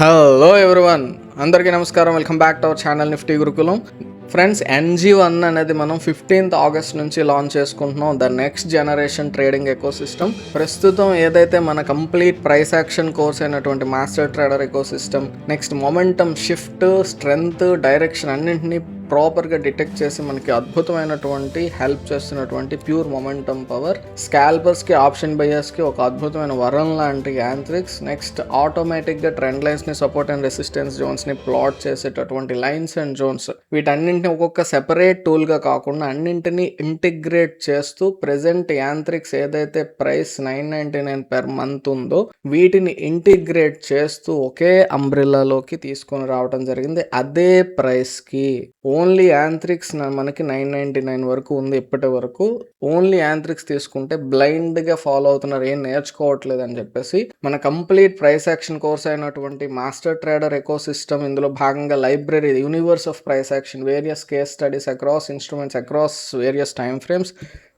Hello everyone, అందరికీ నమస్కారం. Welcome back to our channel Nifty Gurukulam. Friends, NG1 అనేది మనం 15th ఆగస్ట్ నుంచి లాంచ్ చేసుకుంటున్నాం. The next generation trading ecosystem. ప్రస్తుతం ఏదైతే మన కంప్లీట్ ప్రైస్ యాక్షన్ కోర్స్ అయినటువంటి master trader ecosystem, next momentum shift, strength, direction అన్నింటినీ ప్రాపర్గా డిటెక్ట్ చేసి మనకి అద్భుతమైనటువంటి హెల్ప్ చేస్తున్నటువంటి ప్యూర్ మొమెంటమ్ పవర్, స్కాల్పర్స్కి, ఆప్షన్ బయర్స్కి ఒక అద్భుతమైన వరం లాంటి యాంత్రిక్స్, నెక్స్ట్ ఆటోమేటిక్గా ట్రెండ్ లైన్స్ని, సపోర్ట్ అండ్ రెసిస్టెన్స్ జోన్స్ని ప్లాట్ చేసేటటువంటి లైన్స్ అండ్ జోన్స్, వీటన్నింటిని ఒక్కొక్క సెపరేట్ టూల్గా కాకుండా అన్నింటినీ ఇంటిగ్రేట్ చేస్తూ ప్రెజెంట్ యాంత్రిక్స్ ఏదైతే ప్రైస్ $999 పెర్ మంత్ ఉందో వీటిని ఇంటిగ్రేట్ చేస్తూ ఒకే అంబ్రిల్లాలోకి తీసుకొని రావడం జరిగింది. అదే ప్రైస్కి ఓన్లీ యాంత్రిక్స్ మనకి $999 వరకు ఉంది. ఇప్పటి వరకు ఓన్లీ యాంత్రిక్స్ తీసుకుంటే బ్లైండ్గా ఫాలో అవుతున్నారు, ఏం నేర్చుకోవట్లేదు అని చెప్పేసి మన కంప్లీట్ ప్రైస్ యాక్షన్ కోర్స్ అయినటువంటి మాస్టర్ ట్రేడర్ ఎకోసిస్టమ్, ఇందులో భాగంగా library, universe of price action, various case studies across instruments, across various time frames,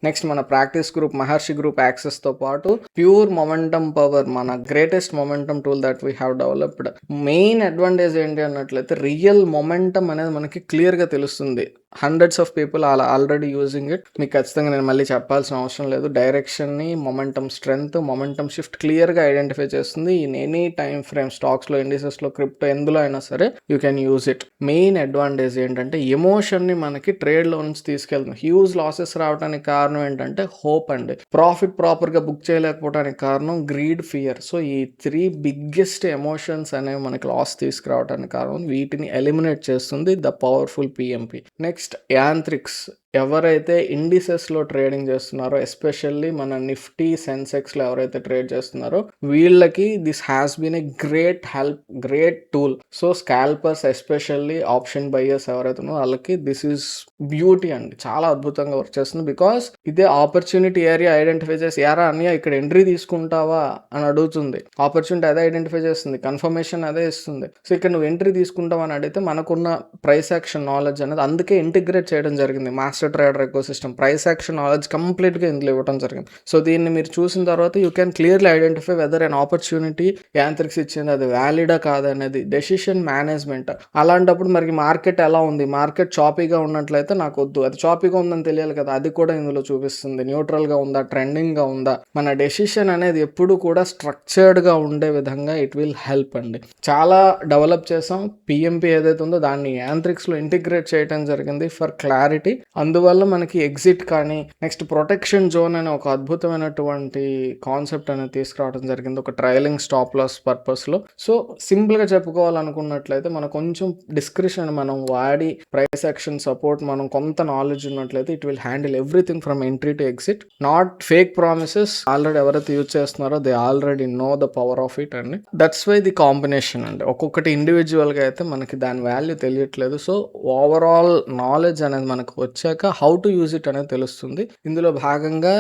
next మన ప్రాక్టీస్ గ్రూప్, మహర్షి గ్రూప్ యాక్సెస్తో పాటు ప్యూర్ మొమెంటమ్ పవర్, మన greatest momentum tool that we have developed. Main advantage ఏంటి అన్నట్లయితే real momentum అనేది మనకి క్లియర్గా తెలుస్తుంది. Hundreds of people already using it. మీకు ఖచ్చితంగా నేను మళ్ళీ చెప్పాల్సిన అవసరం లేదు. డైరెక్షన్ని, మొమెంటమ్ స్ట్రెంగ్త్, మొమెంటమ్ షిఫ్ట్ క్లియర్గా ఐడెంటిఫై చేస్తుంది. ఇన్ ఎనీ టైమ్ ఫ్రేమ్, స్టాక్స్లో, ఇండిసెస్లో, క్రిప్టో ఎందులో అయినా సరే you can use it. Main advantage ఏంటంటే ఎమోషన్ని మనకి ట్రేడ్లో నుంచి తీసుకెళ్తుంది. హ్యూజ్ లాసెస్ రావడానికి కారణం ఏంటంటే హోప్ అండి. ప్రాఫిట్ ప్రాపర్గా బుక్ చేయలేకపోవడానికి కారణం గ్రీడ్, ఫియర్. సో ఈ 3 బిగ్గెస్ట్ ఎమోషన్స్ అనేవి మనకి లాస్ తీసుకురావడానికి కారణం. వీటిని ఎలిమినేట్ చేస్తుంది ద పవర్ఫుల్ PMP. నెక్స్ట్ యాంత్రిక్స్. ఎవరైతే ఇండిసెస్లో ట్రేడింగ్ చేస్తున్నారో, ఎస్పెషల్లీ మన నిఫ్టీ, సెన్సెక్స్లో ఎవరైతే ట్రేడ్ చేస్తున్నారో వీళ్ళకి this has been a great help, great tool. So scalpers, especially option buyers ఎవరైతే ఉన్నారో వాళ్ళకి దిస్ ఈజ్ బ్యూటీ అండి. చాలా అద్భుతంగా వర్క్ చేస్తుంది. బికాస్ ఇదే ఆపర్చునిటీ ఏరియా ఐడెంటిఫై చేసి, యారా అన్నయ్య ఇక్కడ ఎంట్రీ తీసుకుంటావా అని అడుగుతుంది. ఆపర్చునిటీ అదే ఐడెంటిఫై చేస్తుంది, కన్ఫర్మేషన్ అదే ఇస్తుంది. సో ఇక్కడ నువ్వు ఎంట్రీ తీసుకుంటావు అని అడిగితే మనకున్న ప్రైస్ యాక్షన్ నాలెడ్జ్ అనేది అందుకే ఇంటిగ్రేట్ చేయడం జరిగింది. Master trader ecosystem price action knowledge కంప్లీట్గా ఇందులో ఇవ్వడం జరిగింది. సో దీన్ని మీరు చూసిన తర్వాత you can clearly identify whether an opportunity Yantrix ఇచ్చింది అది వ్యాలిడా కాదనేది. Decision management. అలాంటప్పుడు మరి మార్కెట్ ఎలా ఉంది, మార్కెట్ చాపీగా ఉన్నట్లయితే నాకు వద్దు, అది చాపీగా ఉందని తెలియాలి కదా, అది కూడా ఇందులో చూపిస్తుంది. న్యూట్రల్గా ఉందా, ట్రెండింగ్గా ఉందా, మన డెసిషన్ అనేది ఎప్పుడు కూడా స్ట్రక్చర్డ్గా ఉండే విధంగా ఇట్ విల్ హెల్ప్ అండి. చాలా డెవలప్ చేసాం. PMP ఏదైతే ఉందో దాన్ని యాంత్రిక్స్లో ఇంటిగ్రేట్ చేయడం జరిగింది ఫర్ క్లారిటీ. అందువల్ల మనకి ఎగ్జిట్ కానీ, నెక్స్ట్ ప్రొటెక్షన్ జోన్ అనే ఒక అద్భుతమైనటువంటి కాన్సెప్ట్ అనేది తీసుకురావడం జరిగింది, ఒక ట్రయలింగ్ స్టాప్ లాస్ పర్పస్లో. సో సింపుల్గా చెప్పుకోవాలనుకున్నట్లయితే మనం కొంచెం డిస్క్రిప్షన్ మనం వాడి ప్రైస్ యాక్షన్ సపోర్ట్ మనం కొంత నాలెడ్జ్ ఉన్నట్లయితే it will handle everything from entry to exit. Not fake promises. Already ఎవరైతే యూజ్ చేస్తున్నారో they already know the power of it అండి. దట్స్ వై ది కాంబినేషన్ అండి. ఒక్కొక్కటి ఇండివిజువల్గా అయితే మనకి దాని వాల్యూ తెలియట్లేదు. సో ఓవరాల్ నాలెడ్జ్ అనేది మనకు వచ్చాక హౌ టు యూజ్ ఇట్ అనేది తెలుస్తుంది. ఇందులో భాగంగా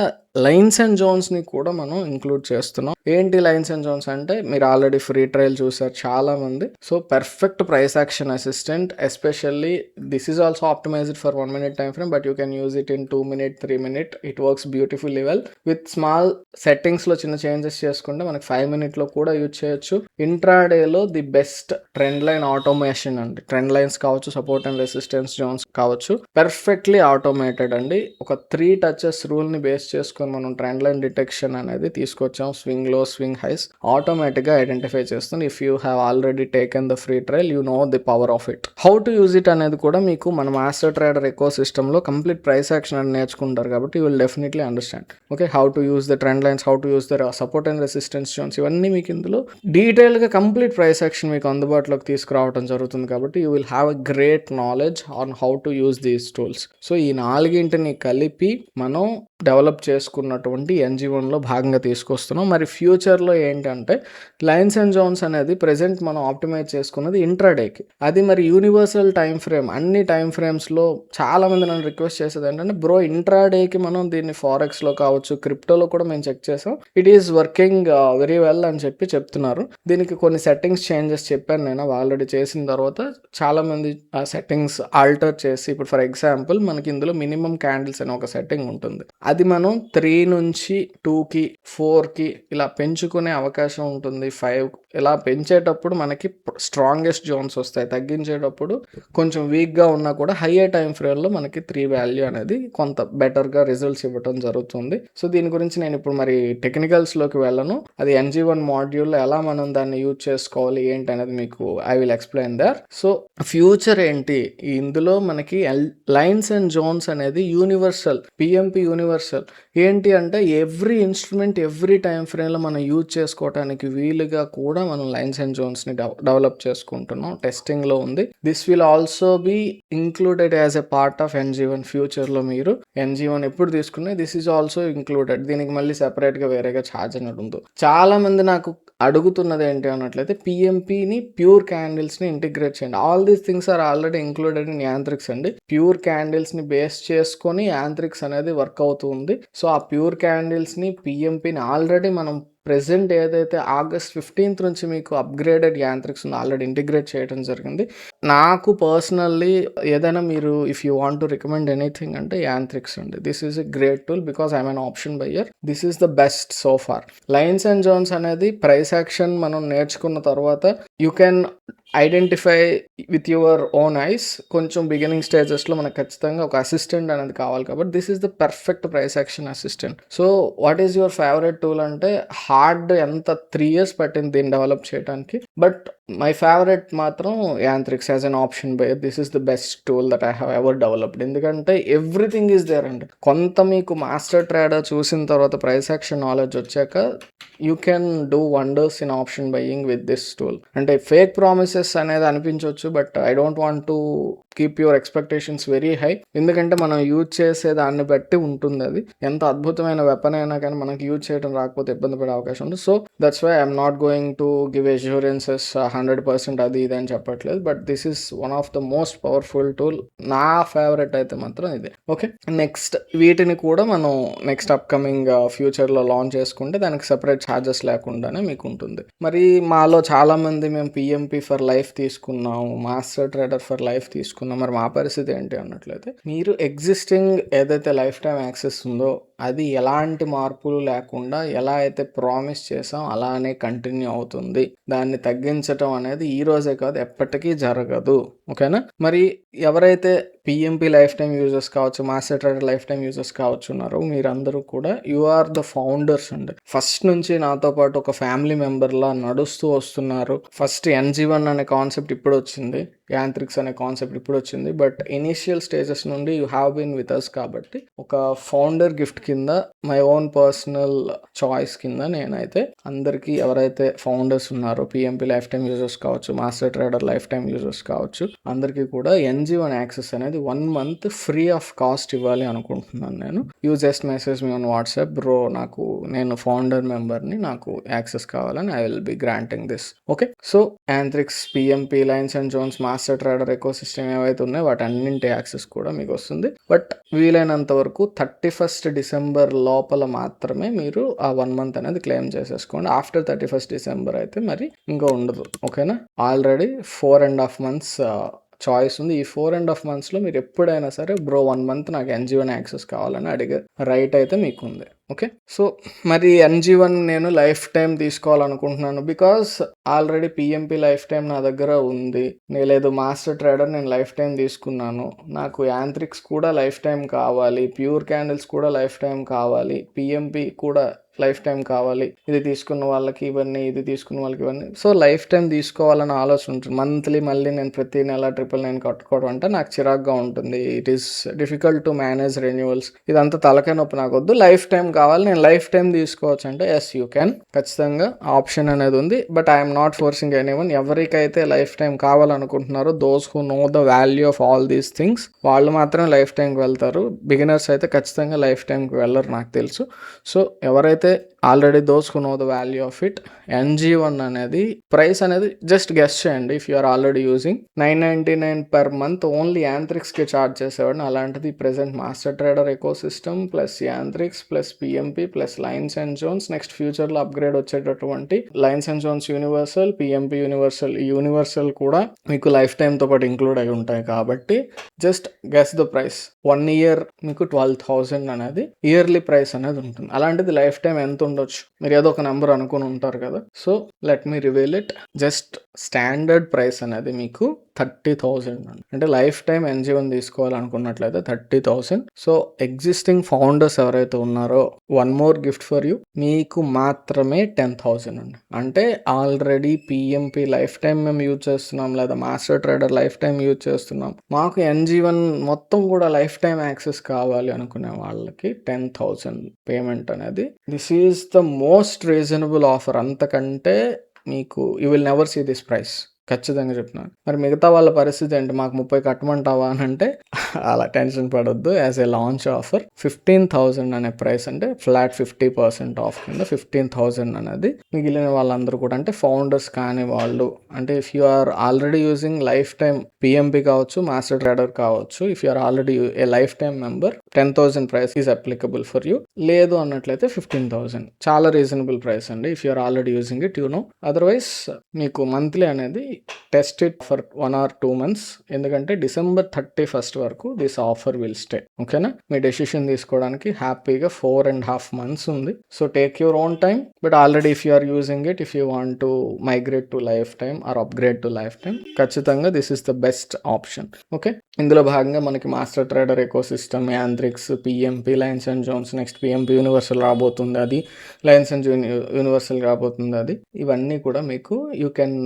లైన్స్ అండ్ జోన్స్ని కూడా మనం ఇంక్లూడ్ చేస్తున్నాం. ఏంటి లైన్స్ అండ్ జోన్స్ అంటే మీరు ఆల్రెడీ ఫ్రీ ట్రయల్ చూసారు చాలా మంది. So perfect price action assistant, especially this is also optimised for 1 minute time frame, but you can use it in 2 minute, 3 minute. It works beautifully well. With small సెట్టింగ్స్లో చిన్న changes చేసుకుంటే మనకి 5 minute కూడా use చేయొచ్చు. ఇంట్రాడేలో the best trend line automation అండి. Trend lines కావచ్చు, support and resistance zones కావచ్చు, పర్ఫెక్ట్లీ ఆటోమేటెడ్ అండి. ఒక 3 touches రూల్ని బేస్ చేసుకొని మనం ట్రెండ్ లైన్ డిటెక్షన్ అనేది తీసుకొచ్చాం. స్వింగ్ లో, స్వింగ్ హైస్ ఆటోమేటిక్గా ఐడెంటిఫై చేస్తుంది. If you have already taken the free trial you know the power of it. How to use it అనేది కూడా మీకు మన మాస్టర్ ట్రేడర్ ఎకో సిస్టంలో కంప్లీట్ ప్రైస్ యాక్షన్ అని నేర్చుకుంటారు కాబట్టి you will definitely understand. Okay, how to use the trend lines, how to use the support and resistance zones, ఇవన్నీ మీకు ఇందులో డీటెయిల్గా కంప్లీట్ ప్రైస్ యాక్షన్ మీకు అందుబాటులోకి తీసుకురావడం జరుగుతుంది కాబట్టి you will have a great knowledge on how to use these tools. So ఈ 4ని కలిపి మనం డెవలప్ చేసుకున్నటువంటి NG1లో భాగంగా తీసుకొస్తున్నాం. మరి ఫ్యూచర్లో ఏంటంటే లైన్స్ అండ్ జోన్స్ అనేది ప్రెజెంట్ మనం ఆప్టిమైజ్ చేసుకున్నది ఇంట్రాడేకి. అది మరి యూనివర్సల్ టైం ఫ్రేమ్. అన్ని టైం ఫ్రేమ్స్లో చాలామంది నన్ను రిక్వెస్ట్ చేసేది ఏంటంటే బ్రో ఇంట్రాడేకి మనం దీన్ని ఫారెక్స్లో కావచ్చు, క్రిప్టోలో కూడా మేము చెక్ చేసాం, it is working very well అని చెప్తున్నారు. దీనికి కొన్ని సెట్టింగ్స్ చేంజెస్ చెప్పాను నేను ఆల్రెడీ. చేసిన తర్వాత చాలామంది ఆ సెట్టింగ్స్ ఆల్టర్ చేసి, ఇప్పుడు ఫర్ ఎగ్జాంపుల్ మనకి ఇందులో మినిమం క్యాండిల్స్ అనే ఒక సెట్టింగ్ ఉంటుంది. అది మనం 3 నుంచి 2కి 4కి ఇలా పెంచుకునే అవకాశం ఉంటుంది. 5 ఇలా పెంచేటప్పుడు మనకి స్ట్రాంగెస్ట్ జోన్స్ వస్తాయి, తగ్గించేటప్పుడు కొంచెం వీక్గా ఉన్నా కూడా హయ్యర్ టైం ఫ్రేమ్లో మనకి 3 వాల్యూ అనేది కొంత బెటర్గా రిజల్ట్స్ ఇవ్వడం జరుగుతుంది. సో దీని గురించి నేను ఇప్పుడు మరి టెక్నికల్స్లోకి వెళ్ళను. అది NG1 మాడ్యూల్లో ఎలా మనం దాన్ని యూజ్ చేసుకోవాలి ఏంటి అనేది మీకు I will explain there. So future ఏంటి, ఇందులో మనకి లైన్స్ అండ్ జోన్స్ అనేది యూనివర్సల్, PMP యూనివర్సల్. ఏంటి అంటే ఎవ్రీ ఇన్స్ట్రుమెంట్ ఎవ్రీ టైం ఫ్రేమ్లో మనం యూజ్ చేసుకోవడానికి వీలుగా కూడా మనం లైన్స్ అండ్ జోన్స్ని డెవలప్ చేసుకుంటున్నాం. టెస్టింగ్లో ఉంది. This will also be included as a part of NG1. ఫ్యూచర్లో మీరు NG1 ఎప్పుడు తీసుకున్నా దిస్ ఈజ్ ఆల్సో ఇంక్లూడెడ్. దీనికి మళ్ళీ సెపరేట్గా వేరేగా ఛార్జ్ అనేది ఉండదు. చాలామంది నాకు అడుగుతున్నది ఏంటి అన్నట్లయితే PMPని ప్యూర్ క్యాండిల్స్ని ఇంటిగ్రేట్ చేయండి. All these things are already included in Yantrix అండి. ప్యూర్ క్యాండిల్స్ని బేస్ చేసుకొని యాంత్రిక్స్ అనేది వర్క్ అవుతుంది. సో ఆ ప్యూర్ క్యాండిల్స్ని PMPని ఆల్రెడీ మనం ప్రెజెంట్ ఏదైతే August 15th నుంచి మీకు అప్గ్రేడెడ్ యాంత్రిక్స్ ఉందో ఆల్రెడీ ఇంటిగ్రేట్ చేయడం జరిగింది. నాకు పర్సనల్లీ ఏదైనా మీరు if you want to recommend anything అంటే యాంత్రిక్స్ అండి. This is a great tool because I'm an option buyer. This is the best so far. Lines and zones అనేది ప్రైస్ యాక్షన్ మనం నేర్చుకున్న తర్వాత you can identify with your own eyes. కొంచెం beginning స్టేజెస్లో మనకు ఖచ్చితంగా ఒక అసిస్టెంట్ అనేది కావాలి కాబట్టి this is the perfect price action assistant. So what is your favourite tool అంటే హార్డ్ ఎంత 3 years పట్టింది దీన్ని డెవలప్ చేయడానికి, బట్ మై ఫేవరెట్ మాత్రం Yantrix as an option buyer. This is the best tool that I have ever developed. ఎందుకంటే everything is there అండి. కొంత మీకు మాస్టర్ ట్రేడర్ చూసిన తర్వాత ప్రైస్ యాక్షన్ నాలెడ్జ్ వచ్చాక you can do wonders in option buying with this tool. అంటే fake promises అనేది అనిపించవచ్చు, but I don't want to keep your expectations very high. ఎందుకంటే మనం యూజ్ చేసే దాన్ని బట్టి ఉంటుంది. అది ఎంత అద్భుతమైన వెపన్ అయినా కానీ మనకి యూజ్ చేయడం రాకపోతే ఇబ్బంది పడే అవకాశం ఉంది. So that's why I'm not going to give assurances 100% అది ఇది అని చెప్పట్లేదు, but this is one of the most powerful tool. నా ఫేవరెట్ అయితే మాత్రం ఇదే. ఓకే, నెక్స్ట్ వీటిని కూడా మనం నెక్స్ట్ అప్కమింగ్ ఫ్యూచర్లో లాంచ్ చేసుకుంటే దానికి సెపరేట్ ఛార్జెస్ లేకుండానే మీకు ఉంటుంది. మరి మాలో చాలామంది మేము PMP ఫర్ లైఫ్ తీసుకున్నాము, మాస్టర్ ట్రేడర్ ఫర్ లైఫ్ తీసుకున్నాం. మరి మా పరిస్థితి ఏంటి అన్నట్లయితే మీరు ఎగ్జిస్టింగ్ ఏదైతే లైఫ్ టైం యాక్సెస్ ఉందో అది ఎలాంటి మార్పులు లేకుండా ఎలా అయితే ప్రామిస్ చేసాం అలానే కంటిన్యూ అవుతుంది. దాన్ని తగ్గించటం అనేది ఈ రోజే కాదు ఎప్పటికీ జరగదు. ఓకేనా? మరి ఎవరైతే PMP లైఫ్ టైం యూజర్స్ కావచ్చు, master trader life time users కావచ్చు ఉన్నారో మీరందరూ కూడా యు ఆర్ ద ఫౌండర్స్ అండి. ఫస్ట్ నుంచి నాతో పాటు ఒక ఫ్యామిలీ మెంబర్లా నడుస్తూ వస్తున్నారు. ఫస్ట్ NG1 అనే కాన్సెప్ట్ ఇప్పుడు వచ్చింది, యాంత్రిక్స్ అనే కాన్సెప్ట్ ఇప్పుడు వచ్చింది, బట్ ఇనీషియల్ స్టేజెస్ నుండి you have been with us. కాబట్టి ఒక ఫౌండర్ గిఫ్ట్ కింద మై ఓన్ పర్సనల్ చాయిస్ కింద నేనైతే అందరికీ ఎవరైతే ఫౌండర్స్ ఉన్నారో PMP లైఫ్ టైం యూజర్స్ కావచ్చు, master trader life time users కావచ్చు, అందరికీ కూడా NG1 యాక్సెస్ అనేది 1 month ఫ్రీ ఆఫ్ కాస్ట్ ఇవ్వాలి అనుకుంటున్నాను నేను. You just message me on WhatsApp, bro నేను ఫౌండర్ మెంబర్ని, నాకు యాక్సెస్ కావాలని I will be granting this. Okay, so Yantrix, PMP, lines and zones, master trader ecosystem ఏవైతే ఉన్నాయో వాటి అన్నింటి యాక్సెస్ కూడా మీకు వస్తుంది. బట్ వీలైనంత వరకు 31st December లోపల మాత్రమే మీరు ఆ 1 month అనేది క్లెయిమ్ చేసేసుకోండి. ఆఫ్టర్ 31st December అయితే మరి ఇంకా ఉండదు. ఓకేనా? ఆల్రెడీ 4.5 months చాయిస్ ఉంది. ఈ 4.5 monthsలో మీరు ఎప్పుడైనా సరే బ్రో 1 month నాకు NG1 యాక్సెస్ కావాలని అడిగే రైట్ అయితే మీకు ఉంది. ఓకే, సో మరి NG1 నేను లైఫ్ టైం తీసుకోవాలనుకుంటున్నాను because already PMP life time నా దగ్గర ఉంది. లేదు మాస్టర్ ట్రేడర్ నేను లైఫ్ టైం తీసుకున్నాను, నాకు యాంత్రిక్స్ కూడా లైఫ్ టైం కావాలి, ప్యూర్ క్యాండిల్స్ కూడా లైఫ్ టైం కావాలి, PMP కూడా లైఫ్ టైం కావాలి, ఇది తీసుకున్న వాళ్ళకి ఇవన్నీ, ఇది తీసుకున్న వాళ్ళకి ఇవన్నీ. సో లైఫ్ టైం తీసుకోవాలని ఆలోచన ఉంటుంది. మంత్లీ మళ్ళీ నేను ప్రతి నెల 999 కట్టుకోవడం అంటే నాకు చిరాగ్గా ఉంటుంది. It is difficult to manage renewals. ఇదంతా తలకాయ నొప్పి నాకు వద్దు, లైఫ్ టైం కావాలి, నేను లైఫ్ టైం తీసుకోవచ్చు అంటే ఎస్ యూ క్యాన్, ఖచ్చితంగా ఆప్షన్ అనేది ఉంది. But I'm not forcing anyone. ఎవరికైతే లైఫ్ టైం కావాలనుకుంటున్నారో those who know the value of all these things వాళ్ళు మాత్రమే లైఫ్ టైంకి వెళ్తారు. బిగినర్స్ అయితే ఖచ్చితంగా లైఫ్ టైంకి వెళ్ళరు, నాకు తెలుసు. సో ఎవరైతే already those who know the value of it, NG1 అనేది ప్రైస్ అనేది జస్ట్ గెస్ చేయండి. If you are already using 999 per month only యాంత్రిక్స్కి ఛార్జ్ చేసేవాడిని. అలాంటిది present master trader ecosystem plus Yantrix plus PMP plus lines and zones, next ఫ్యూచర్లో upgrade వచ్చేటటువంటి lines and zones universal, PMP universal కూడా మీకు life టైంతో పాటు ఇంక్లూడ్ అయి ఉంటాయి. కాబట్టి just guess the price. 1 year మీకు 12,000 అనేది ఇయర్లీ ప్రైస్ అనేది ఉంటుంది. అలాంటిది లైఫ్ టైం ఎంత ఉండొచ్చు, మీరు ఏదో ఒక నెంబర్ అనుకుని ఉంటారు కదా. So let me reveal it. Just standard price అనేది మీకు 30,000 అండి. అంటే life time NG1 తీసుకోవాలనుకున్నట్లయితే 30,000. So existing founders ఎవరైతే ఉన్నారో, one more gift for you, మీకు మాత్రమే 10,000 అండి. అంటే ఆల్రెడీ PMP లైఫ్ టైం మేము యూజ్ చేస్తున్నాం, లేదా master trader life time use చేస్తున్నాం, మాకు NG1 మొత్తం కూడా లైఫ్ టైం యాక్సెస్ కావాలి అనుకునే వాళ్ళకి 10,000 పేమెంట్ అనేది. This is the most reasonable offer. అంతకంటే మీకు you will never see this price, ఖచ్చితంగా చెప్తున్నాను. మరి మిగతా వాళ్ళ పరిస్థితి ఏంటి, మాకు 30 కట్టమంటావా అని అంటే అలా టెన్షన్ పడొద్దు. యాజ్ ఏ లాంచ్ ఆఫర్ 15,000 అనే ప్రైస్, అంటే ఫ్లాట్ 50% ఆఫ్ కింద 15,000 అనేది మిగిలిన వాళ్ళందరూ కూడా, అంటే ఫౌండర్స్ కానీ వాళ్ళు, అంటే if you are already using life time PMP కావచ్చు, మాస్టర్ ట్రేడర్ కావచ్చు, if you are already a life time member, 10,000 price is applicable for you. లేదు అన్నట్లయితే 15,000 చాలా రీజనబుల్ ప్రైస్ అండి. If you are already using it, you know. Otherwise మీకు monthly అనేది test it for 1 or 2 months, ఎందుకంటే December 31st వరకు this offer will stay. ఓకేనా, మీ decision తీసుకోవడానికి హ్యాపీగా 4.5 months ఉంది. So take your own time, but already if you are using it, if you want to migrate to life time or upgrade to life time, ఖచ్చితంగా this is the best option. Okay, ఇందులో భాగంగా మనకి master trader ecosystem, Yantrix, PMP, lions and zones, next PMP universal రాబోతుంది, అది Lions and universal రాబోతుంది, అది ఇవన్నీ కూడా మీకు you can,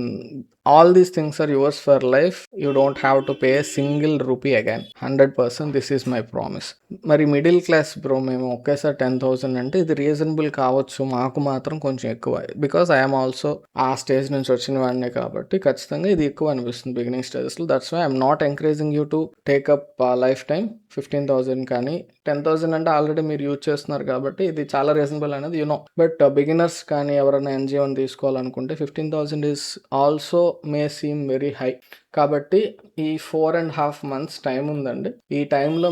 all these things are yours for life. You don't have to pay a single rupee again. 100% this is my promise. మరి middle class bro, మేము ఒకేసారి 10,000 అంటే ఇది రీజనబుల్ కావచ్చు, మాకు మాత్రం కొంచెం ఎక్కువ, బికాస్ ఐఎమ్ ఆల్సో ఆ స్టేజ్ నుంచి వచ్చిన వాడినే కాబట్టి ఖచ్చితంగా ఇది ఎక్కువ అనిపిస్తుంది బిగినింగ్ స్టేజెస్లో. That's why I'm not encouraging you to take up life time 15,000 కానీ 10,000 అంటే ఆల్రెడీ మీరు యూజ్ చేస్తున్నారు కాబట్టి ఇది చాలా రీజనబుల్ అనేది నో. బట్ బిగినర్స్ కానీ ఎవరైనా NG1 తీసుకోవాలనుకుంటే 15,000 is also may seem very high. కాబట్టి ఈ 4.5 months టైం ఉందండి. ఈ టైంలో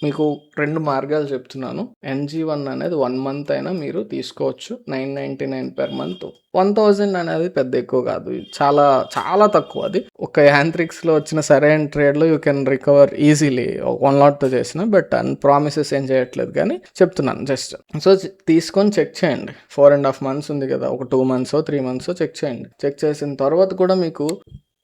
మీకు 2 మార్గాలు చెప్తున్నాను. NG1 అనేది 1 month అయినా మీరు తీసుకోవచ్చు, 999 per month. 1,000 అనేది పెద్ద ఎక్కువ కాదు, చాలా చాలా తక్కువ. అది ఒక యాంత్రిక్స్లో వచ్చిన సరైన ట్రేడ్లో you can recover easily 1 lot చేసిన. బట్ ప్రామిసెస్ ఏం చేయట్లేదు కానీ చెప్తున్నాను జస్ట్. సో తీసుకొని చెక్ చేయండి. 4.5 months ఉంది కదా, ఒక 2 months 3 months చెక్ చేయండి. చెక్ చేసిన తర్వాత కూడా మీకు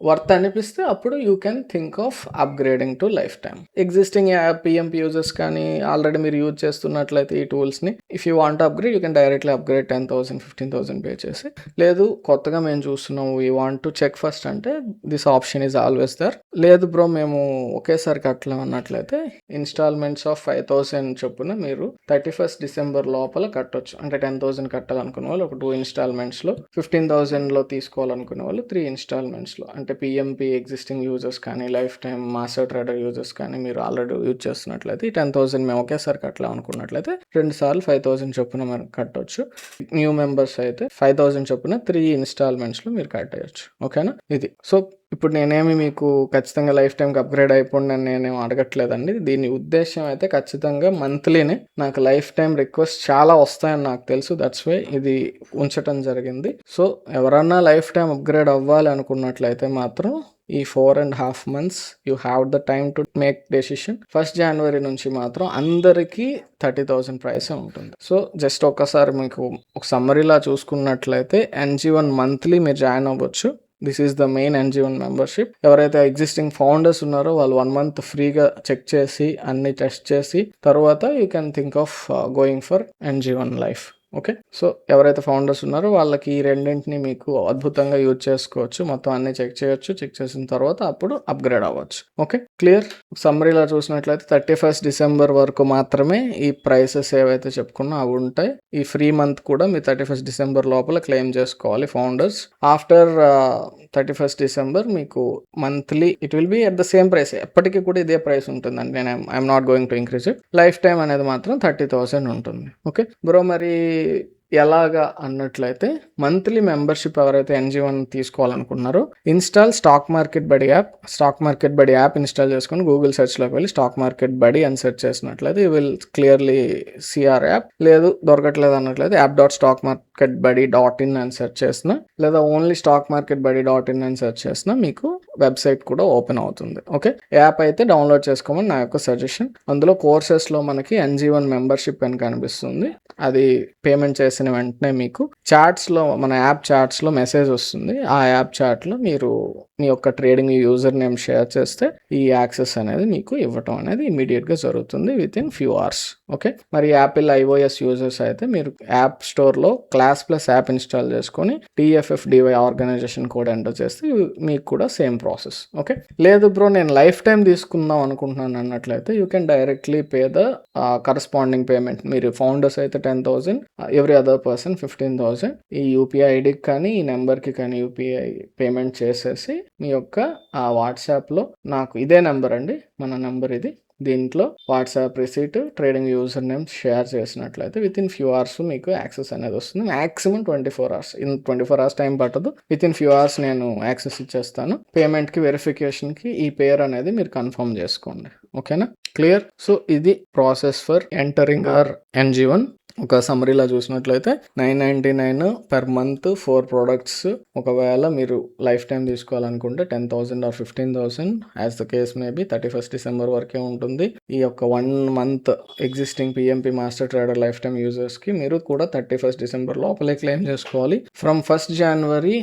వర్త్ అనిపిస్తే అప్పుడు you can think of upgrading to life time. Existing PMP users కానీ ఆల్రెడీ మీరు యూజ్ చేస్తున్నట్లయితే ఈ టూల్స్ని, if you want upgrade you can directly upgrade 10,000 15,000 pay చేసి. లేదు కొత్తగా మేము చూస్తున్నాం, we want to check first అంటే this option is always there. లేదు బ్రో మేము ఒకేసారి కట్టలేం అన్నట్లయితే ఇన్స్టాల్మెంట్స్ ఆఫ్ 5,000 చొప్పున మీరు 31st December లోపల కట్టొచ్చు. అంటే 10,000 కట్టాలనుకునే వాళ్ళు ఒక 2 installmentsలో, 15,000లో తీసుకోవాలనుకునే వాళ్ళు 3 installmentsలో. అంటే PMP ఎగ్జిస్టింగ్ యూజర్స్ కానీ life time master trader users కానీ మీరు ఆల్రెడీ యూజ్ చేస్తున్నట్లయితే ఈ 10,000 మేము ఒకేసారి కట్టలేం అనుకున్నట్లయితే 2 సార్లు 5,000 చొప్పున మీరు కట్టొచ్చు. న్యూ మెంబర్స్ అయితే 5,000 చొప్పున 3 installmentsలో మీరు కట్టేయచ్చు. ఓకేనా, ఇది. సో ఇప్పుడు నేనేమి మీకు ఖచ్చితంగా లైఫ్ టైంకి అప్గ్రేడ్ అయిపోండి అని నేనేం అడగట్లేదండి. దీని ఉద్దేశం అయితే ఖచ్చితంగా మంత్లీనే నాకు లైఫ్ టైం రిక్వెస్ట్ చాలా వస్తాయని నాకు తెలుసు, దట్స్ వై ఇది ఉంచటం జరిగింది. సో ఎవరన్నా లైఫ్ టైం అప్గ్రేడ్ అవ్వాలి అనుకున్నట్లయితే మాత్రం ఈ 4.5 months you have the time to make decision. 1st January నుంచి మాత్రం అందరికీ 30,000 ప్రైసే ఉంటుంది. సో జస్ట్ ఒక్కసారి మీకు ఒక సమ్మరీలా చూసుకున్నట్లయితే NG1 మంత్లీ మీరు జాయిన్ అవ్వచ్చు. This is the main NG1 membership. ఎవరైతే ఎగ్జిస్టింగ్ ఫౌండర్స్ ఉన్నారో వాళ్ళు 1 month ఫ్రీగా చెక్ చేసి అన్ని టెస్ట్ చేసి తర్వాత you can think of going for NG1 life. Okay, so ఎవరైతే ఫౌండర్స్ ఉన్నారో వాళ్ళకి ఈ రెండింటిని మీకు అద్భుతంగా యూజ్ చేసుకోవచ్చు. మొత్తం అన్ని చెక్ చేయొచ్చు. చెక్ చేసిన తర్వాత అప్పుడు అప్గ్రేడ్ అవ్వచ్చు. Okay, clear. సమ్మరీలో చూసినట్లయితే 31st December వరకు మాత్రమే ఈ ప్రైసెస్ ఏవైతే చెప్పుకున్నా అవి ఉంటాయి. ఈ ఫ్రీ మంత్ కూడా మీరు 31st December లోపల క్లెయిమ్ చేసుకోవాలి ఫౌండర్స్. ఆఫ్టర్ 31st December మీకు monthly it will be at the same price, ఎప్పటికీ కూడా ఇదే ప్రైస్ ఉంటుందండి. నేను I'm not going to increase it. Life time అనేది మాత్రం 30,000 ఉంటుంది. ఓకే బ్రో, మరి ఎలాగా అన్నట్లయితే మంత్లీ మెంబర్షిప్ ఎవరైతే NG1 తీసుకోవాలనుకుంటున్నారో install stock market Badi app. Stock market Badi app install చేసుకుని గూగుల్ సెర్చ్లోకి వెళ్ళి స్టాక్ మార్కెట్ బడి అని సెర్చ్ చేసినట్లయితే you will clearly see our app. లేదు దొరకట్లేదు అన్నట్లయితే app.stockmarket buddy.in అని సెర్చ్ చేసినా, లేదా ఓన్లీ stockmarketbuddy.in అని సెర్చ్ చేసినా మీకు వెబ్సైట్ కూడా ఓపెన్ అవుతుంది. ఓకే, యాప్ అయితే డౌన్లోడ్ చేసుకోమని నా యొక్క సజెషన్. అందులో కోర్సెస్లో మనకి NG1 మెంబర్షిప్ అని కనిపిస్తుంది. అది పేమెంట్ చేసిన వెంటనే మీకు చాట్స్లో, మన యాప్ చాట్స్లో మెసేజ్ వస్తుంది. ఆ యాప్ చాట్లో మీరు మీ యొక్క ట్రేడింగ్ యూజర్ నేమ్ షేర్ చేస్తే ఈ యాక్సెస్ అనేది మీకు ఇవ్వటం అనేది ఇమీడియట్గా జరుగుతుంది with in few hours. Okay, మరి యాపిల్ iOS యూజర్స్ అయితే మీరు యాప్ స్టోర్లో ClassPlus యాప్ ఇన్స్టాల్ చేసుకొని TFFDY ఆర్గనైజేషన్ కోడ్ ఎంటర్ చేస్తే మీకు కూడా సేమ్ ప్రాసెస్. ఓకే, లేదు బ్రో నేను లైఫ్ టైం తీసుకుందాం అనుకుంటున్నాను అన్నట్లయితే you can directly pay the corresponding payment. మీరు ఫౌండర్స్ అయితే 10,000, ఎవ్రీ అదర్ పర్సన్ 15,000. ఈ యూపీఐ ఐడికి కానీ ఈ నెంబర్కి కానీ యూపీఐ పేమెంట్ చేసేసి మీ యొక్క వాట్సాప్లో, నాకు ఇదే నెంబర్ అండి, మన నెంబర్ ఇది, దీంట్లో WhatsApp receipt, trading user name share చేసినట్లయితే విత్ ఇన్ ఫ్యూ అవర్స్ మీకు యాక్సెస్ అనేది వస్తుంది. మ్యాక్సిమం 24 అవర్స్, 24 అవర్స్ టైం పట్టదు. విత్ ఇన్ ఫ్యూ అవర్స్ నేను యాక్సెస్ ఇచ్చేస్తాను. పేమెంట్కి, వెరిఫికేషన్కి ఈ పేరు అనేది మీరు కన్ఫర్మ్ చేసుకోండి. ఓకేనా, క్లియర్? సో ఇది process for entering our NG1. ఒక సమ్మరీలా చూసినట్లయితే 999 per month 4 products. ఒకవేళ మీరు లైఫ్ టైం తీసుకోవాలనుకుంటే 10,000 or 15,000 as the case maybe 31st December వరకే ఉంటుంది. ఈ యొక్క 1 month existing PMP master trader life time యూజర్స్కి మీరు కూడా 31st December లోపలే క్లెయిమ్ చేసుకోవాలి. From 1st January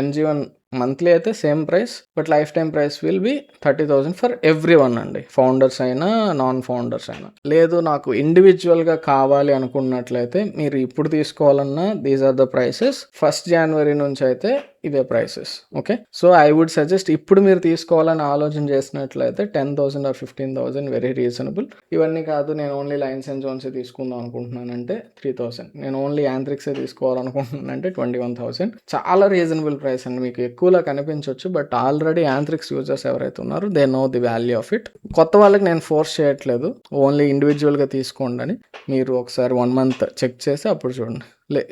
NG1 monthly అయితే same price, but life time price will be 30,000 for every one అండి, ఫౌండర్స్ అయినా నాన్ ఫౌండర్స్ అయినా. లేదు నాకు ఇండివిజువల్గా కావాలి అనుకున్నట్లయితే మీరు ఇప్పుడు తీసుకోవాలన్నా these are the prices. 1st January నుంచి అయితే ఇవే prices. Okay, so I would suggest ఇప్పుడు మీరు తీసుకోవాలని ఆలోచన చేసినట్లయితే 10,000 or 15,000 వెరీ రీజనబుల్. ఇవన్నీ కాదు నేను ఓన్లీ లైన్స్ అండ్ జోన్సే తీసుకుందాం అనుకుంటున్నానంటే 3,000, నేను ఓన్లీ యాంత్రిక్సే తీసుకోవాలనుకుంటున్నానంటే 21,000. చాలా రీజనబుల్ ప్రైస్ అండి. మీకు ఎక్కువలా కనిపించవచ్చు, బట్ ఆల్రెడీ యాంత్రిక్స్ యూజర్స్ ఎవరైతే ఉన్నారో they know the value of it. కొత్త వాళ్ళకి నేను ఫోర్స్ చేయట్లేదు, ఓన్లీ ఇండివిజువల్గా తీసుకోండి అని. మీరు ఒకసారి 1 month చెక్ చేసి అప్పుడు చూడండి.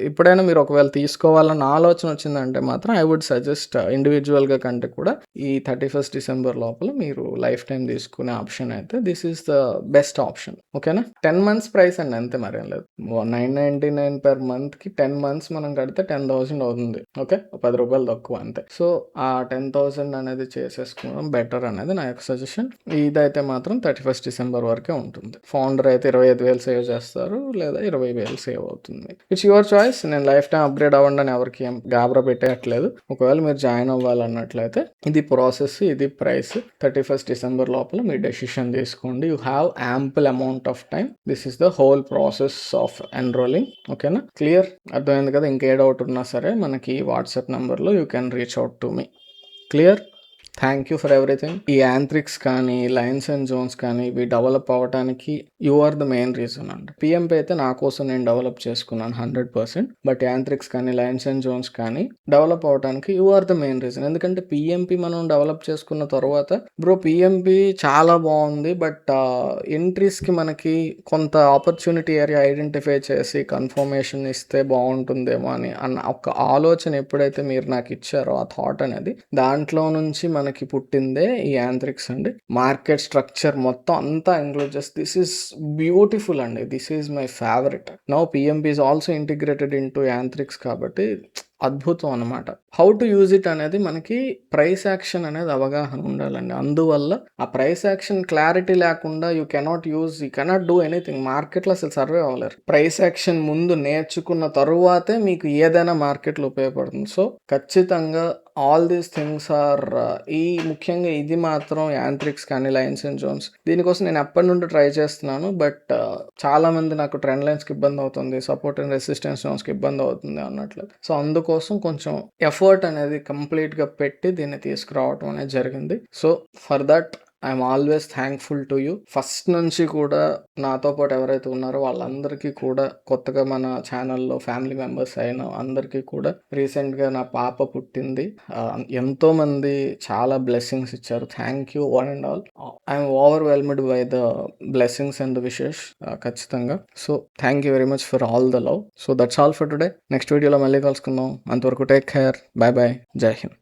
ఎప్పుడైనా మీరు ఒకవేళ తీసుకోవాలన్న ఆలోచన వచ్చిందంటే మాత్రం ఐ వుడ్ సజెస్ట్ ఇండివిజువల్గా కంటే కూడా ఈ 31st December లోపల మీరు లైఫ్ టైం తీసుకునే ఆప్షన్ అయితే this is the best option. ఓకేనా, 10 months ప్రైస్ అండి, అంతే, మరేం లేదు. 999 per monthకి 10 months మనం కడితే 10,000 అవుతుంది. ఓకే, 10 రూపాయలు తక్కువ అంతే. సో ఆ 10,000 అనేది చేసేసుకోవడం బెటర్ అనేది నా యొక్క సజెషన్. ఇదైతే మాత్రం 31st December వరకే ఉంటుంది. ఫౌండర్ అయితే 25,000 సేవ్ చేస్తారు, లేదా 20,000 సేవ్ అవుతుంది. It's your choice. నేను లైఫ్ టైం అప్గ్రేడ్ అవ్వండి అని ఎవరికి ఏం గాబరా పెట్టేయట్లేదు. ఒకవేళ మీరు జాయిన్ అవ్వాలన్నట్లయితే ఇది ప్రాసెస్, ఇది ప్రైస్. 31st December లోపల మీ డెసిషన్ తీసుకోండి. You have ample amount of time. This is the whole process of enrolling. ఓకేనా, క్లియర్? అర్థమైంది కదా? ఇంకే డౌట్ ఉన్నా సరే మనకి వాట్సాప్ నెంబర్లో you can reach out to me. Clear? Thank you for everything. ఈ యాంత్రిక్స్ కానీ లైన్స్ అండ్ జోన్స్ కానీ ఇవి డెవలప్ అవ్వడానికి you are the main reason అండి. PMP అయితే నా కోసం నేను డెవలప్ చేసుకున్నాను 100%, బట్ యాంత్రిక్స్ కానీ లైన్స్ అండ్ జోన్స్ కానీ డెవలప్ అవ్వడానికి you are the main reason. ఎందుకంటే PMP మనం డెవలప్ చేసుకున్న తర్వాత బ్రో PMP చాలా బాగుంది, బట్ ఎంట్రీస్కి మనకి కొంత ఆపర్చునిటీ ఏరియా ఐడెంటిఫై చేసి కన్ఫర్మేషన్ ఇస్తే బాగుంటుందేమో అని అన్న ఒక ఆలోచన ఎప్పుడైతే మీరు నాకు ఇచ్చారో, ఆ థాట్ అనేది, దాంట్లో నుంచి మనకి పుట్టిందే ఈ యాంత్రిక్స్ అండి. మార్కెట్ స్ట్రక్చర్ మొత్తం అంతా ఇంక్లూడ్ చేస్తే దిస్ ఈస్ బ్యూటిఫుల్ అండి. This is my favourite. Now PMP is also integrated in to Yantrix కాబట్టి అద్భుతం అనమాట. హౌ టు యూజ్ ఇట్ అనేది మనకి ప్రైస్ యాక్షన్ అనేది అవగాహన ఉండాలండి. అందువల్ల ఆ ప్రైస్ యాక్షన్ క్లారిటీ లేకుండా యూ కెనాట్ డూ ఎనీథింగ్. మార్కెట్లో అసలు సర్వే అవ్వలేరు. ప్రైస్ యాక్షన్ ముందు నేర్చుకున్న తరువాతే మీకు ఏదైనా మార్కెట్లో ఉపయోగపడుతుంది. సో ఖచ్చితంగా ఆల్ దీస్ థింగ్స్ ఆర్ ముఖ్యంగా ఇది మాత్రం యాంత్రిక్స్ కానీ లైన్స్ అండ్ జోన్స్, దీనికోసం నేను ఎప్పటి నుండి ట్రై చేస్తున్నాను, బట్ చాలా మంది నాకు ట్రెండ్ లైన్స్కి ఇబ్బంది అవుతుంది, సపోర్ట్ అండ్ రెసిస్టెన్స్ జోన్స్కి ఇబ్బంది అవుతుంది అన్నట్లు. సో అందుకోసం కొంచెం ఎఫర్ట్ అనేది కంప్లీట్గా పెట్టి దీన్ని తీసుకురావడం అనేది జరిగింది. So for that I'm always thankful to you. First నుంచి కూడా నాతో పాటు ఎవరైతే ఉన్నారో వాళ్ళందరికీ కూడా, కొత్తగా మన ఛానల్లో ఫ్యామిలీ మెంబర్స్ అయిన అందరికీ కూడా, రీసెంట్గా నా పాప పుట్టింది, ఎంతోమంది చాలా బ్లెస్సింగ్స్ ఇచ్చారు. Thank you one and all. I'm overwhelmed by the blessings and the wishes ఖచ్చితంగా. So thank you very much for all the love. So that's all for today. Next వీడియోలో మళ్ళీ కలుసుకుందాం. అంతవరకు టేక్ కేర్, బాయ్ బాయ్, జై హింద్.